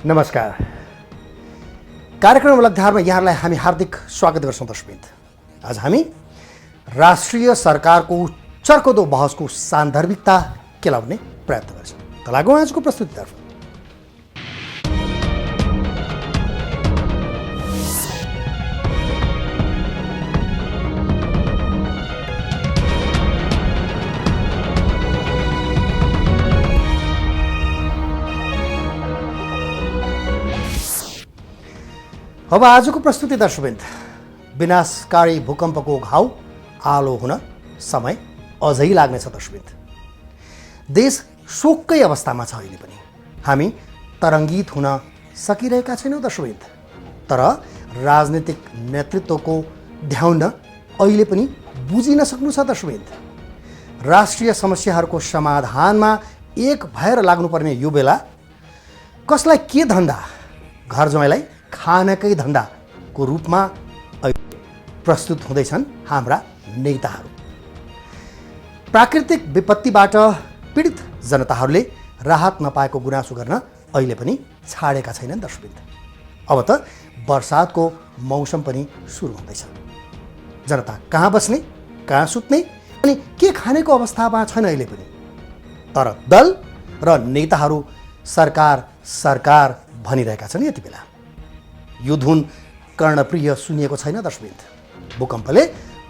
नमस्कार। कार्यक्रम अलगधारमा यहाँलाई हामी हार्दिक स्वागत गर्छौँ दर्शकवृन्द। आज हामी राष्ट्रिय सरकारको चर्कोदो बहसको सान्दर्भिकता केलाउने प्रयत्न गर्छौँ। त लागौँ आजको प्रस्तुतितर्फ। अब आजको प्रस्तुति दर्शकवृन्द, विनाशकारी भूकम्पको घाउ आलो हुन समय अझै लाग्नेछ दर्शकवृन्द। देश शोककै अवस्थामा छ अहिले पनि। हामी तरङ्गित हुन सकिरहेका छैनौँ दर्शकवृन्द। तर राजनीतिक नेतृत्वको ध्यान अहिले पनि बुझिन सक्नु छ दर्शकवृन्द। राष्ट्रिय समस्याहरूको समाधानमा एक भएर लाग्नुपर्ने यो बेला कसलाई के धन्दा, घर ज्वाइँलाई खानकै धन्दाको रूपमा प्रस्तुत हुँदैछन् हाम्रा नेताहरू। प्राकृतिक विपत्तिबाट पीडित जनताहरूले राहत नपाएको गुनासो गर्न अहिले पनि छाडेका छैनन् दर्शकवृन्द। अब त बर्सातको मौसम पनि सुरु हुँदैछ। जनता कहाँ बस्ने, कहाँ सुत्ने अनि के खानेको अवस्थामा छैन अहिले पनि। तर दल र नेताहरू सरकार सरकार भनिरहेका छन्। यति बेला यो धुन कर्णप्रिय सुनिएको छैन दर्शकवृन्द। भूकम्पले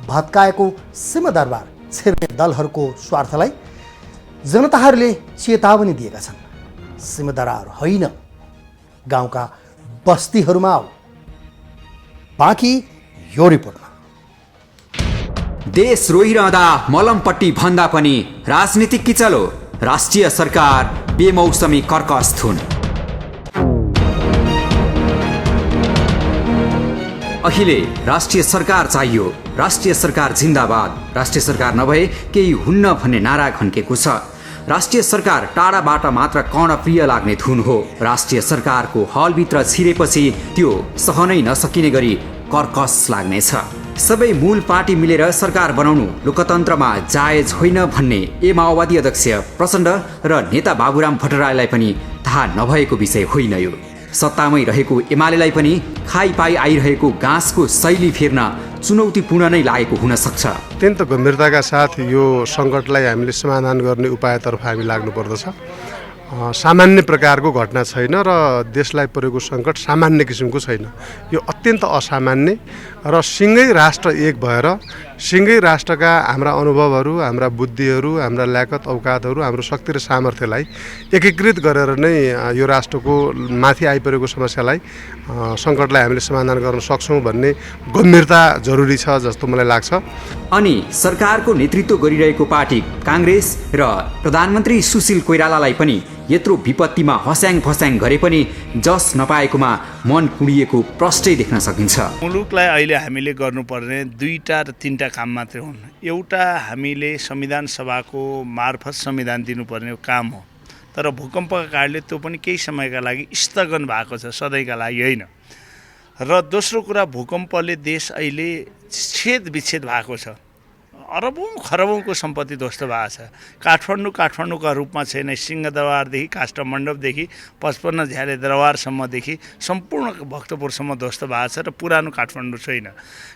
भत्काएको सिंहदरबार छिर्ने दलहरूको स्वार्थलाई जनताहरूले चेतावनी दिएका छन्। सिंहदरबार होइन, गाउँका बस्तीहरूमा आऊ। बाँकी यो रिपोर्टमा। देश रोइरहँदा मलमपट्टी भन्दा पनि राजनीतिक किचलो, राष्ट्रिय सरकार बेमौसमी कर्कस धुन। अहिले राष्ट्रिय सरकार चाहियो, राष्ट्रिय सरकार जिन्दाबाद, राष्ट्रिय सरकार नभए केही हुन्न भन्ने नारा खन्केको छ। राष्ट्रिय सरकार टाढाबाट मात्र कर्णप्रिय लाग्ने धुन हो। राष्ट्रिय सरकारको हलभित्र छिरेपछि त्यो सहनै नसकिने गरी कर्कस लाग्नेछ। सबै मूल पार्टी मिलेर सरकार बनाउनु लोकतन्त्रमा जायज होइन भन्ने माओवादी अध्यक्ष प्रचण्ड र नेता बाबुराम भट्टराईलाई पनि थाहा नभएको विषय होइन यो। सत्तामै रहेको एमालेलाई पनि खाइपाई आइरहेको घाँसको शैली फेर्न चुनौतीपूर्ण नै लागेको हुन सक्छ। अत्यन्त गम्भीरताका साथ यो सङ्कटलाई हामीले समाधान गर्ने उपायतर्फ हामी लाग्नुपर्दछ। सामान्य प्रकारको घटना छैन र देशलाई परेको सङ्कट सामान्य किसिमको छैन। यो अत्यन्त असामान्य र सिँगै राष्ट्र एक भएर सिँगै राष्ट्रका हाम्रा अनुभवहरू, हाम्रा बुद्धिहरू, हाम्रा ल्याकत औकातहरू, हाम्रो शक्ति र सामर्थ्यलाई एकीकृत गरेर नै यो राष्ट्रको माथि आइपरेको समस्यालाई सङ्कटलाई हामीले समाधान गर्न सक्छौँ भन्ने गम्भीरता जरुरी छ जस्तो मलाई लाग्छ। अनि सरकारको नेतृत्व गरिरहेको पार्टी काङ्ग्रेस र प्रधानमन्त्री सुशील कोइरालालाई पनि यत्रो विपत्तिमा हस्याङ फस्याङ गरे पनि जस नपाएकोमा मन कुडिएको प्रष्टै देख्न सकिन्छ। मुलुकलाई अहिले हामीले गर्नुपर्ने दुईटा र तीनटा काम मात्रै हुन्। एउटा हामीले संविधान सभाको मार्फत संविधान दिनुपर्ने काम हो। तर भूकम्पका कारणले त्यो पनि केही समयका लागि स्थगन भएको छ, सधैँका लागि होइन। र दोस्रो कुरा, भूकम्पले देश अहिले छेद विच्छेद भएको छ। अरबौँ खरबौँको सम्पत्ति ध्वस्त भएको छ। काठमाडौँका रूपमा छैन। सिंहदरबारदेखि काष्ठमण्डपदेखि 55 झ्याले दरबारसम्मदेखि सम्पूर्ण भक्तपुरसम्म ध्वस्त भएको छ र पुरानो काठमाडौँ छैन।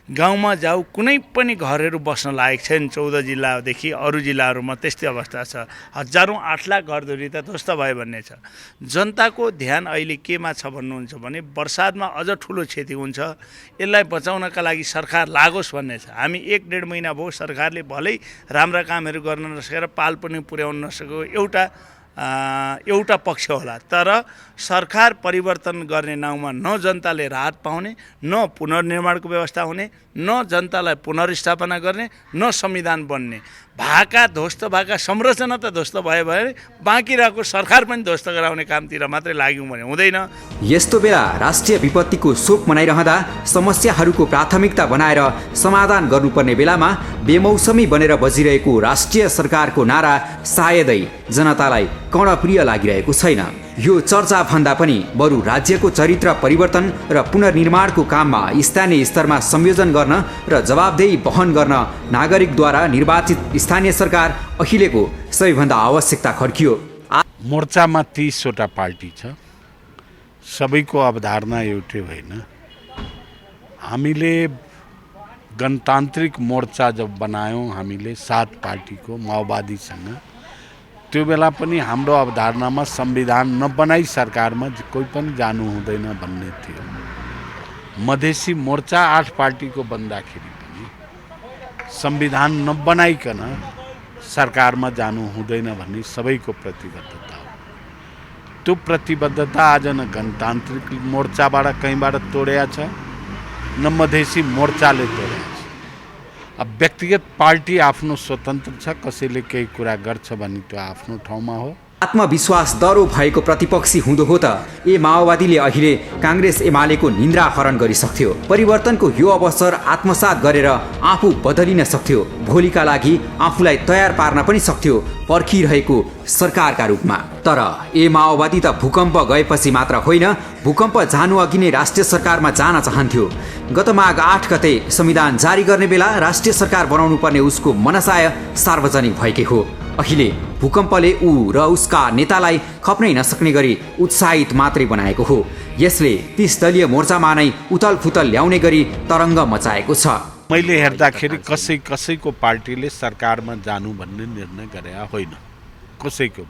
गाउँमा जाऊ कुनै पनि घरहरू बस्न लायक छैन। 14 जिल्लादेखि अरू जिल्लाहरूमा त्यस्तै अवस्था छ। हजारौँ 8 लाख घरधुरी त ध्वस्त भयो भन्ने छ। जनताको ध्यान अहिले केमा छ भन्नुहुन्छ भने बर्सातमा अझ ठुलो क्षति हुन्छ, यसलाई बचाउनका लागि सरकार लागोस् भन्ने छ। हामी 1-1.5 महिना भयो सरकारले भलै राम्रा कामहरू गर्न नसकेर पाल पनि पुर्याउन नसकेको एउटा पक्ष होला। तर सरकार परिवर्तन गर्ने नाउँमा न जनताले राहत पाउने, न पुनर्निर्माणको व्यवस्था हुने, न जनतालाई पुनर्स्थापना गर्ने, न संविधान बन्ने। ध्वस्त भएका संरचना त ध्वस्त भयो भने बाँकी रहेको सरकार पनि ध्वस्त गराउने कामतिर मात्रै लाग्यौँ भने हुँदैन। यस्तो बेला राष्ट्रिय विपत्तिको शोक मनाइरहँदा समस्याहरूको प्राथमिकता बनाएर समाधान गर्नुपर्ने बेलामा बेमौसमी बनेर बजिरहेको राष्ट्रिय सरकारको नारा सायदै जनतालाई कर्णप्रिय लागिरहेको छैन। यो चर्चा भन्दा पनि बरु राज्यको चरित्र परिवर्तन र पुनर्निर्माणको काममा स्थानीय स्तरमा संयोजन गर्न र जवाबदेही वहन गर्न नागरिकद्वारा निर्वाचित स्थानीय सरकार अहिलेको सबैभन्दा आवश्यकता खड्कियो। मोर्चामा 30 वटा पार्टी छ। सबैको अवधारणा एउटै होइन। हामीले गणतान्त्रिक मोर्चा जब बनायौँ हामीले 7 पार्टीको माओवादीसँग, त्यो बेला पनि हाम्रो अवधारणामा संविधान नबनाई सरकारमा कोही पनि जानु हुँदैन भन्ने थियो। मधेसी मोर्चा 8 पार्टीको बन्दाखेरि पनि संविधान नबनाइकन सरकारमा जानु हुँदैन भन्ने सबैको प्रतिबद्धता हो। त्यो प्रतिबद्धता आज न गणतान्त्रिक मोर्चाबाट कहीँबाट तोडेको छ, न मधेसी मोर्चाले तोडेको छ। अब व्यक्तिगत पार्टी आफ्नो स्वतन्त्र छ, कसैले केही कुरा गर्छ भने त्यो आफ्नो ठाउँमा हो। आत्मविश्वास दह्रो भएको प्रतिपक्षी हुँदो हो त ए माओवादीले अहिले काङ्ग्रेस एमालेको निन्द्रा हरण गरिसक्थ्यो। परिवर्तनको यो अवसर आत्मसात गरेर आफू बदलिन सक्थ्यो। भोलिका लागि आफूलाई तयार पार्न पनि सक्थ्यो पर्खिरहेको सरकारका रूपमा। तर ए माओवादी त भूकम्प गएपछि मात्र होइन, भूकम्प जानु अघि नै राष्ट्रिय सरकारमा जान चाहन्थ्यो। गत माघ 8 गते संविधान जारी गर्ने बेला राष्ट्रिय सरकार बनाउनु पर्ने उसको मनसाय सार्वजनिक भएकै हो। अहिले भूकम्पले ऊ र उसका नेतालाई खप्नै नसक्ने गरी उत्साहित मात्रै बनाएको हो। यसले 30 दलीय मोर्चामा नै उथलफुथल ल्याउने गरी तरङ्ग मचाएको छ। मैले हेर्दाखेरि कसैको पार्टीले सरकारमा जानु भन्ने निर्णय गरे होइन, कसैको।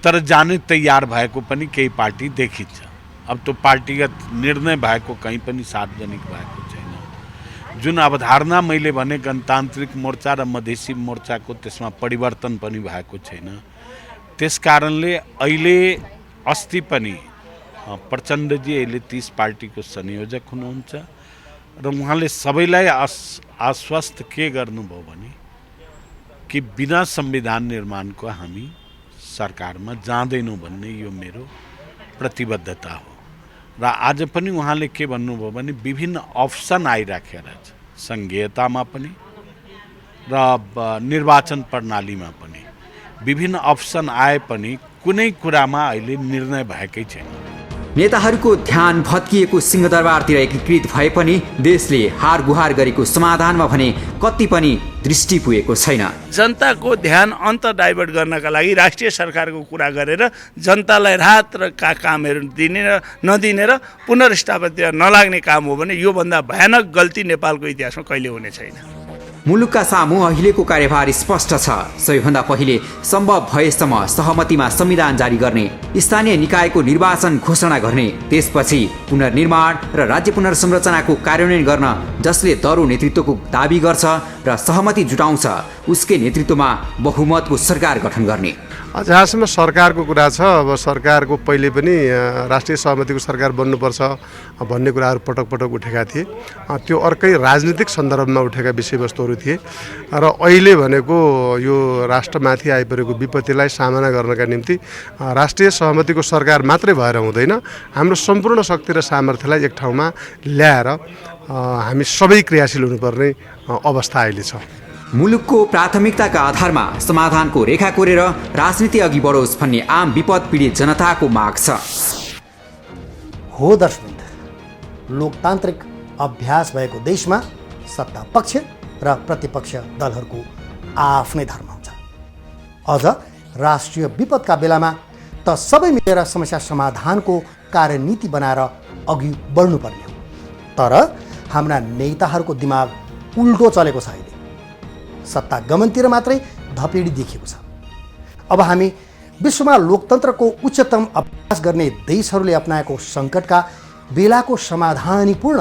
तर जाने तयार भएको पनि केही पार्टी देखिन्छ। अब त्यो पार्टीगत निर्णय भएको कहीँ पनि सार्वजनिक भएको छैन। जुन अवधारणा मैले भने गणतान्त्रिक मोर्चा र मधेसी मोर्चाको, त्यसमा परिवर्तन पनि भएको छैन। त्यस कारणले अहिले अस्ति पनि प्रचण्डजी अहिले 30 पार्टीको संयोजक हुनुहुन्छ र उहाँले सबैलाई आश्वस्त के गर्नुभयो भने कि बिना संविधान निर्माणको हामी सरकारमा जाँदैनौँ भन्ने यो मेरो प्रतिबद्धता हो। र आज पनि उहाँले के भन्नुभयो भने विभिन्न अप्सन आइराखेर छ, सङ्घीयतामा पनि र निर्वाचन प्रणालीमा पनि विभिन्न अप्सन आए पनि कुनै कुरामा अहिले निर्णय भएकै छैन। नेताहरूको ध्यान भत्किएको सिंहदरबारतिर एकीकृत भए पनि देशले हार गुहार गरेको समाधानमा भने कति पनि दृष्टि पुगेको छैन। जनताको ध्यान अन्त डाइभर्ट गर्नका लागि राष्ट्रिय सरकारको कुरा गरेर जनतालाई राहत र कामहरू दिने र नदिने र पुनर्स्थापना नलाग्ने काम हो भने योभन्दा भयानक गल्ती नेपालको इतिहासमा कहिले हुने छैन। मुलुकका सामु अहिलेको कार्यभार स्पष्ट छ। सबैभन्दा पहिले सम्भव भएसम्म सहमतिमा संविधान जारी गर्ने, स्थानीय निकायको निर्वाचन घोषणा गर्ने, त्यसपछि पुनर्निर्माण र राज्य पुनर्संरचनाको कार्यान्वयन गर्न जसले दह्रो नेतृत्वको दाबी गर्छ र सहमति जुटाउँछ उसकै नेतृत्वमा बहुमतको सरकार गठन गर्ने। जहाँसम्म सरकारको कुरा छ, अब सरकारको पहिले पनि राष्ट्रिय सहमतिको सरकार बन्नुपर्छ भन्ने कुराहरू पटक पटक उठेका थिए। त्यो अर्कै राजनीतिक सन्दर्भमा उठेका विषयवस्तुहरू थिए र अहिले भनेको यो राष्ट्रमाथि आइपरेको विपत्तिलाई सामना गर्नका निम्ति राष्ट्रिय सहमतिको सरकार मात्रै भएर हुँदैन, हाम्रो सम्पूर्ण शक्ति र सामर्थ्यलाई एक ठाउँमा ल्याएर हामी सबै क्रियाशील हुनुपर्ने अवस्था अहिले छ। मुलुकको प्राथमिकताका आधारमा समाधानको रेखा कोरेर राजनीति अघि बढोस् भन्ने आम विपद पीडित जनताको माग छ। हो दर्शकवृन्द, लोकतान्त्रिक अभ्यास भएको देशमा सत्ता पक्ष र प्रतिपक्ष दलहरूको आफ्नै धर्म हुन्छ। अझ राष्ट्रिय विपदका बेलामा त सबै मिलेर समस्या समाधानको कार्यनीति बनाएर अघि बढ्नुपर्ने हो। तर हाम्रा नेताहरूको दिमाग उल्टो चलेको छ। अहिले सत्ता गमनतिर मात्रै धपेडी देखिएको छ। अब हामी विश्वमा लोकतन्त्रको उच्चतम अभ्यास गर्ने देशहरूले अपनाएको सङ्कटका बेलाको समाधानीपूर्ण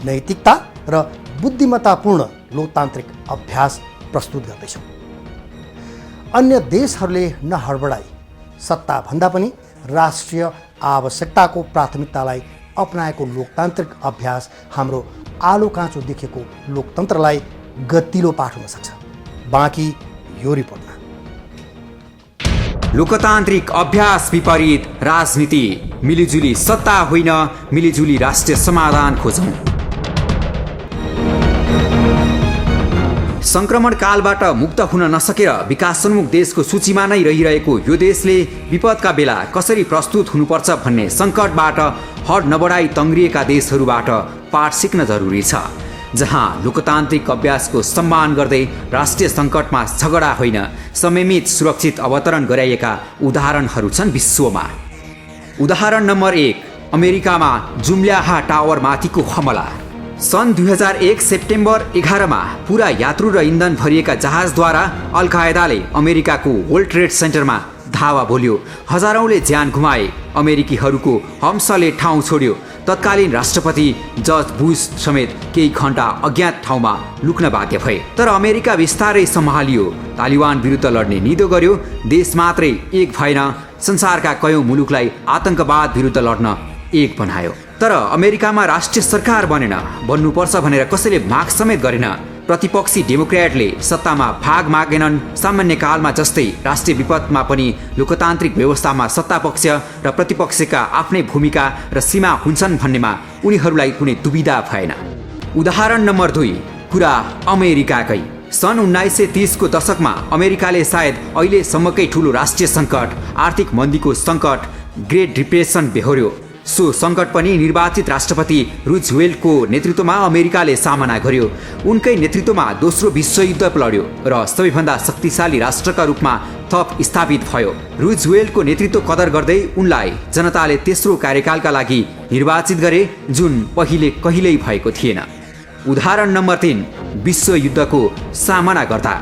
नैतिकता र बुद्धिमत्तापूर्ण लोकतान्त्रिक अभ्यास प्रस्तुत गर्दैछौँ। अन्य देशहरूले नहडबडाई सत्ताभन्दा पनि राष्ट्रिय आवश्यकताको प्राथमिकतालाई अपनाएको लोकतान्त्रिक अभ्यास हाम्रो आलो काँचो देखेको लोकतन्त्रलाई गतिलो पाठ्न सक्छ। बाँकी यो रिपोर्टमा। लोकतान्त्रिक अभ्यास विपरीत राजनीति, मिलिजुली सत्ता होइन, मिलिजुली राष्ट्रिय समाधान खोजौँ। संक्रमण कालबाट मुक्त हुन नसकेर विकासोन्मुख देशको सूचीमा नै रहिरहेको यो देशले विपदका बेला कसरी प्रस्तुत हुनुपर्छ भन्ने सङ्कटबाट हड नबढाई तङ्ग्रिएका देशहरूबाट पाठ सिक्न जरुरी छ। जहाँ लोकतान्त्रिक अभ्यासको सम्मान गर्दै राष्ट्रिय सङ्कटमा झगडा होइन, संयमित सुरक्षित अवतरण गराइएका उदाहरणहरू छन् विश्वमा। उदाहरण नम्बर 1, अमेरिकामा जुम्ल्याहा टावरमाथिको हमला। सन् 2001 सेप्टेम्बर 11 मा पुरा यात्रु र इन्धन भरिएका जहाजद्वारा अल कायदाले अमेरिकाको वर्ल्ड ट्रेड सेन्टरमा धावा बोल्यो। हजारौंले ज्यान गुमाए। अमेरिकीहरूको हम्सले ठाउँ छोड्यो। तत्कालीन राष्ट्रपति जर्ज बुश समेत केही घण्टा अज्ञात ठाउँमा लुक्न बाध्य भए। तर अमेरिका बिस्तारै सम्हालियो। तालिबान विरुद्ध लड्ने निधो गर्यो। देश मात्रै एक भएन, संसारका कयौं मुलुकलाई आतंकवाद विरुद्ध लड्न एक बनायो। तर अमेरिकामा राष्ट्रिय सरकार बनेन। बन्नुपर्छ भनेर कसैले माग समेत गरेन। प्रतिपक्षी डेमोक्र्याटले सत्तामा भाग मागेनन्। सामान्य कालमा जस्तै राष्ट्रिय विपदमा पनि लोकतान्त्रिक व्यवस्थामा सत्तापक्ष र प्रतिपक्षका आफ्नै भूमिका र सीमा हुन्छन् भन्नेमा उनीहरूलाई कुनै दुविधा भएन। उदाहरण नम्बर 2, कुरा अमेरिकाकै। सन् 1930 को दशकमा अमेरिकाले सायद अहिलेसम्मकै ठूलो राष्ट्रिय सङ्कट, आर्थिक मन्दीको सङ्कट, ग्रेट डिप्रेसन बेहोर्यो। सो सङ्कट पनि निर्वाचित राष्ट्रपति रुजवेल्टको नेतृत्वमा अमेरिकाले सामना गर्यो। उनकै नेतृत्वमा दोस्रो विश्वयुद्ध लड्यो र सबैभन्दा शक्तिशाली राष्ट्रका रूपमा थप स्थापित भयो। रुजवेल्टको नेतृत्व कदर गर्दै उनलाई जनताले तेस्रो कार्यकालका लागि निर्वाचित गरे, जुन पहिले कहिल्यै भएको थिएन। उदाहरण नम्बर 3, विश्वयुद्धको सामना गर्दा।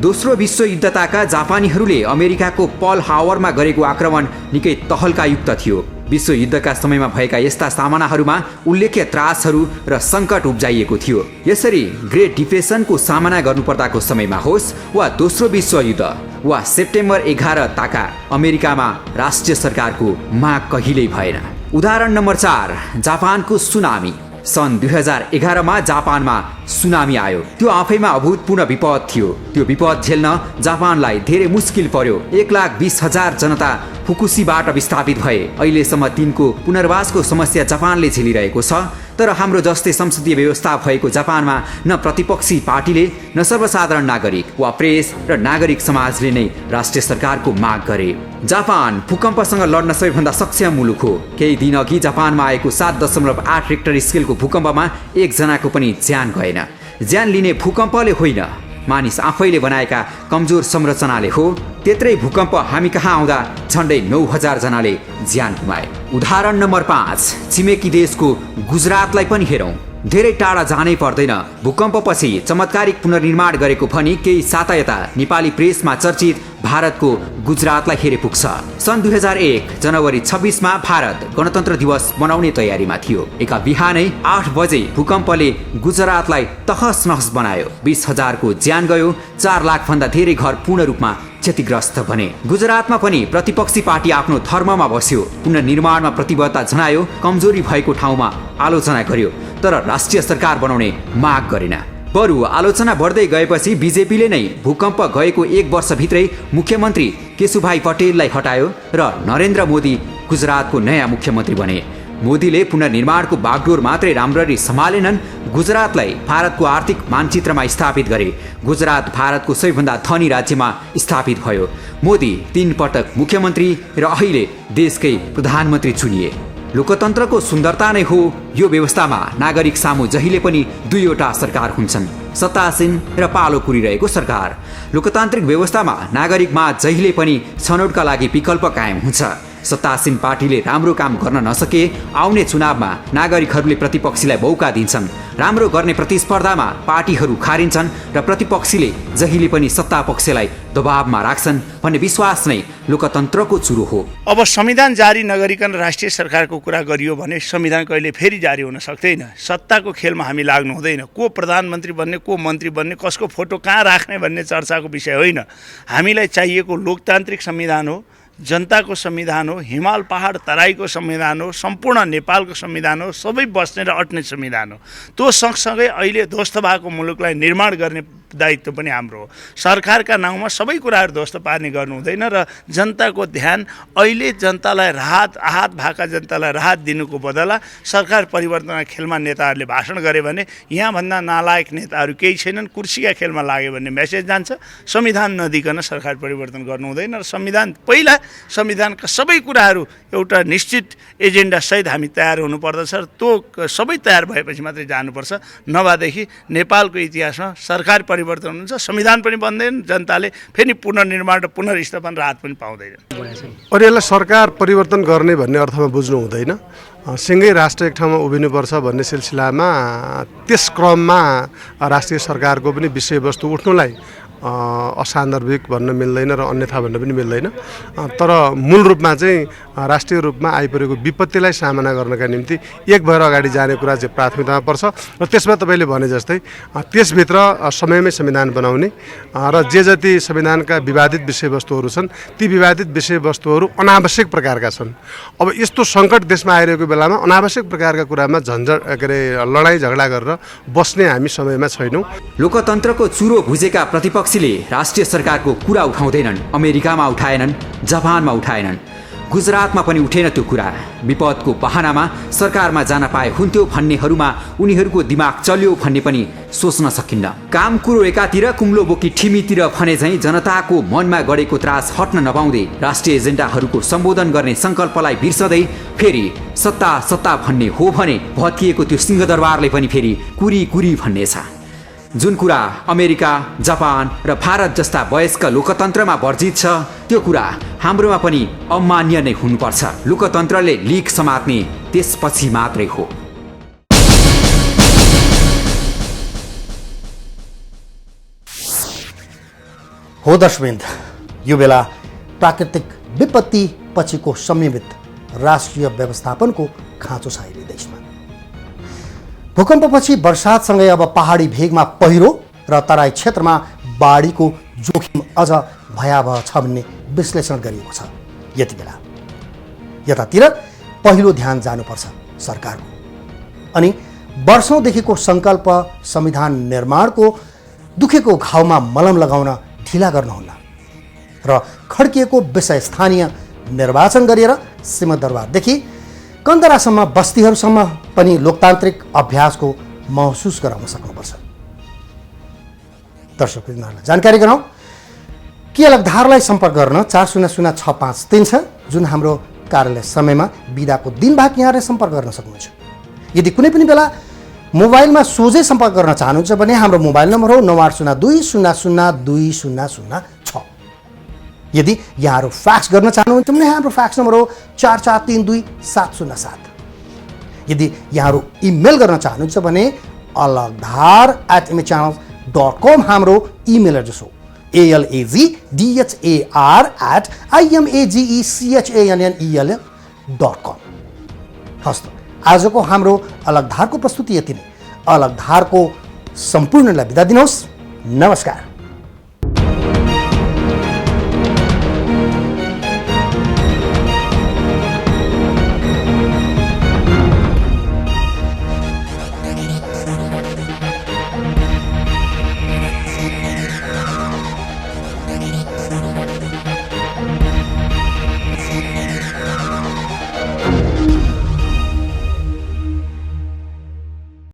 दोस्रो विश्वयुद्धताका जापानीहरूले अमेरिकाको पर्ल हार्बरमा गरेको आक्रमण निकै तहल्कायुक्त थियो। विश्वयुद्धका समयमा भएका यस्ता सामनाहरूमा उल्लेख्य त्रासहरू र सङ्कट उब्जाइएको थियो। यसरी ग्रेट डिप्रेसनको सामना गर्नुपर्दाको समयमा होस् वा दोस्रो विश्वयुद्ध वा सेप्टेम्बर 11 ताका अमेरिकामा राष्ट्रिय सरकारको माग कहिल्यै भएन। उदाहरण नम्बर 4, जापानको सुनामी। सन् 2011 मा जापानमा सुनामी आयो। त्यो आफैमा अभूतपूर्ण विपद थियो। त्यो विपद झेल्न जापानलाई धेरै मुस्किल पर्यो। 1,20,000 जनता फुकुसीबाट विस्थापित भए। अहिलेसम्म तिनको पुनर्वासको समस्या जापानले झेलिरहेको छ। तर हाम्रो जस्तै संसदीय व्यवस्था भएको जापानमा न प्रतिपक्षी पार्टीले, न सर्वसाधारण नागरिक वा प्रेस र नागरिक समाजले नै राष्ट्रिय सरकारको माग गरे। जापान भूकम्पसँग लड्न सबैभन्दा सक्षम मुलुक हो। केही दिन अघि जापानमा आएको 7.8 रेक्टर स्केलको भूकम्पमा एकजनाको पनि ज्यान गएन। ज्यान लिने भूकम्पले होइन, मानिस आफैले बनाएका कमजोर संरचनाले हो। त्यत्रै भूकम्प हामी कहाँ आउँदा झन्डै 9,000 जनाले ज्यान गुमाए। उदाहरण नम्बर 5, छिमेकी देशको गुजरातलाई पनि हेरौँ। धेरै टाढा जानै पर्दैन। भूकम्पपछि चमत्कारिक पुनर्निर्माण गरेको भनी केही साता यता नेपाली प्रेसमा चर्चित भारतको गुजरातलाई हेरे पुग्छ। सन् 2001 जनवरी 26 मा भारत गणतन्त्र दिवस मनाउने तयारीमा थियो। एका बिहानै 8 बजे भूकम्पले गुजरातलाई तहस नहस बनायो। 20,000 को ज्यान गयो। 4 लाख भन्दा धेरै घर पूर्ण रूपमा क्षतिग्रस्त बने। गुजरातमा पनि प्रतिपक्षी पार्टी आफ्नो धर्ममा बस्यो। पुनर्निर्माणमा प्रतिबद्धता जनायो। कमजोरी भएको ठाउँमा आलोचना गर्यो, तर राष्ट्रिय सरकार बनाउने माग गरेन। बरु आलोचना बढ्दै गएपछि बिजेपीले नै भूकम्प गएको 1 वर्षभित्रै मुख्यमन्त्री केशुभाइ पटेललाई हटायो र नरेन्द्र मोदी गुजरातको नयाँ मुख्यमन्त्री बने। मोदीले पुनर्निर्माणको बागडोर मात्रै राम्ररी सम्हालेनन्, गुजरातलाई भारतको आर्थिक मानचित्रमा स्थापित गरे। गुजरात भारतको सबैभन्दा धनी राज्यमा स्थापित भयो। मोदी 3 पटक मुख्यमन्त्री र अहिले देशकै प्रधानमन्त्री चुनिए। लोकतन्त्रको सुन्दरता नै हो यो व्यवस्थामा नागरिक सामु जहिले पनि 2वटा सरकार हुन्छन्, सत्तासीन र पालो कुरिरहेको सरकार। लोकतान्त्रिक व्यवस्थामा नागरिकमा जहिले पनि छनौटका लागि विकल्प कायम हुन्छ। सत्तासीन पार्टीले राम्रो काम गर्न नसके आउने चुनावमा नागरिकहरूले प्रतिपक्षीलाई मौका दिन्छन्। राम्रो गर्ने प्रतिस्पर्धामा पार्टीहरू खारिन्छन् र प्रतिपक्षीले जहिले पनि सत्तापक्षलाई दबावमा राख्छन् भन्ने विश्वास नै लोकतन्त्रको चुरो हो। अब संविधान जारी नगरिकन राष्ट्रिय सरकारको कुरा गरियो भने संविधान कहिले फेरि जारी हुन सक्दैन। सत्ताको खेलमा हामी लाग्नु हुँदैन। को प्रधानमन्त्री बन्ने, को मन्त्री बन्ने, कसको फोटो कहाँ राख्ने भन्ने चर्चाको विषय होइन। हामीलाई चाहिएको लोकतान्त्रिक संविधान हो, जनताको संविधान हो, हिमाल पहाड तराईको संविधान हो, सम्पूर्ण नेपालको संविधान हो, सबै बस्ने र अट्ने संविधान हो। त्यो सँगसँगै अहिले ध्वस्त भएको मुलुकलाई निर्माण गर्ने दायित्व पनि हाम्रो हो। सरकारका नाउँमा सबै कुराहरू ध्वस्त पार्ने गर्नु हुँदैन र जनताको ध्यान अहिले जनतालाई आहत भएका जनतालाई राहत दिनुको बदला सरकार परिवर्तनका खेलमा नेताहरूले भाषण गरे भने यहाँभन्दा नालायक नेताहरू केही छैनन्, कुर्सीका खेलमा लाग्यो भन्ने मेसेज जान्छ। संविधान नदिकन सरकार परिवर्तन गर्नु हुँदैन र संविधान पहिला संविधानका सबै कुराहरू एउटा निश्चित एजेन्डासहित हामी तयार हुनुपर्दछ र त्यो सबै तयार भएपछि मात्रै जानुपर्छ। नभएदेखि नेपालको इतिहासमा सरकार परिवर्तन हुन्छ, संविधान पनि बन्दैन, जनताले फेरि पुनर्निर्माण र पुनर्स्थापन राहत पनि पाउँदैन। अनि यसलाई सरकार परिवर्तन गर्ने भन्ने अर्थमा बुझ्नु हुँदैन। सँगै राष्ट्र एक ठाउँमा उभिनुपर्छ भन्ने सिलसिलामा त्यस क्रममा राष्ट्रिय सरकारको पनि विषयवस्तु उठ्नुलाई असान्दर्भिक भन्न मिल्दैन र अन्यथा भन्न पनि मिल्दैन। तर मूल रूपमा चाहिँ राष्ट्रिय रूपमा आइपरेको विपत्तिलाई सामना गर्नका निम्ति एक भएर अगाडि जाने कुरा चाहिँ प्राथमिकतामा पर्छ र त्यसमा तपाईँले भने जस्तै त्यसभित्र समयमै संविधान बनाउने र जे जति संविधानका विवादित विषयवस्तुहरू छन् ती विवादित विषयवस्तुहरू अनावश्यक प्रकारका छन्। अब यस्तो सङ्कट देशमा आइरहेको बेलामा अनावश्यक प्रकारका कुरामा झन्झट लडाइँ झगडा गरेर बस्ने हामी समयमा छैनौँ। लोकतन्त्रको चुरो भुजेका प्रतिपक्षीले राष्ट्रिय सरकारको कुरा उठाउँदैनन्। अमेरिकामा उठाएनन्, जापानमा उठाएनन्, गुजरातमा पनि उठेन त्यो कुरा। विपदको बहानामा सरकारमा जान पाए हुन्थ्यो भन्नेहरूमा उनीहरूको दिमाग चल्यो भन्ने पनि सोच्न सकिन्न। काम कुरो एकातिर कुम्लो बोकी ठिमीतिर भने झैँ जनताको मनमा गढेको त्रास हट्न नपाउँदै राष्ट्रिय एजेन्डाहरूको सम्बोधन गर्ने सङ्कल्पलाई बिर्सदै फेरि सत्ता सत्ता भन्ने हो भने भत्किएको त्यो सिंहदरबारले पनि फेरि कुरी कुरी भन्ने छ। जुन कुरा अमेरिका, जापान र भारत जस्ता वयस्क लोकतन्त्रमा वर्जित छ त्यो कुरा हाम्रोमा पनि अमान्य नै हुनुपर्छ। लोकतन्त्रले लिक समात्ने त्यसपछि मात्रै हो। हो दर्शकवृन्द, यो बेला प्राकृतिक विपत्ति पछिको संयमित राष्ट्रिय व्यवस्थापनको खाँचो छ अहिले देशमा। भूकम्पपछि वर्षातसँगै अब पहाडी भेगमा पहिरो र तराई क्षेत्रमा बाढीको जोखिम अझ भयावह छ भन्ने विश्लेषण गरिएको छ। यति बेला यतातिर पहिलो ध्यान जानुपर्छ सरकारको। अनि वर्षौँदेखिको सङ्कल्प संविधान निर्माणको दुखेको घाउमा मलम लगाउन ढिला गर्नुहुन्न र खड्किएको विषय स्थानीय निर्वाचन गरेर सिंहदरबारदेखि कन्दरासम्म बस्तीहरूसम्म पनि लोकतान्त्रिक अभ्यासको महसुस गराउन सक्नुपर्छ। दर्शकवृन्दहरूलाई जानकारी गराउँ कि अलगधारलाई सम्पर्क गर्न 400653 छ, जुन हाम्रो कार्यालय समयमा बिदाको दिन बाहेक यहाँले सम्पर्क गर्न सक्नुहुन्छ। यदि कुनै पनि बेला मोबाइलमा सोझै सम्पर्क गर्न चाहनुहुन्छ भने हाम्रो मोबाइल नम्बर हो 9802002006। यदि यहाँहरू फ्याक्स गर्न चाहनुहुन्छ भने हाम्रो फ्याक्स नम्बर हो 4432-707। यदि यहाँहरू इमेल गर्न चाहनुहुन्छ भने alagdhar@imagechannels.com हाम्रो इमेल एड्रेस हो। alagdhar@imagechanel.com। हस्त आजको हाम्रो अलगधारको प्रस्तुति यति नै। अलगधारको सम्पूर्णलाई बिदा दिनुहोस्। नमस्कार।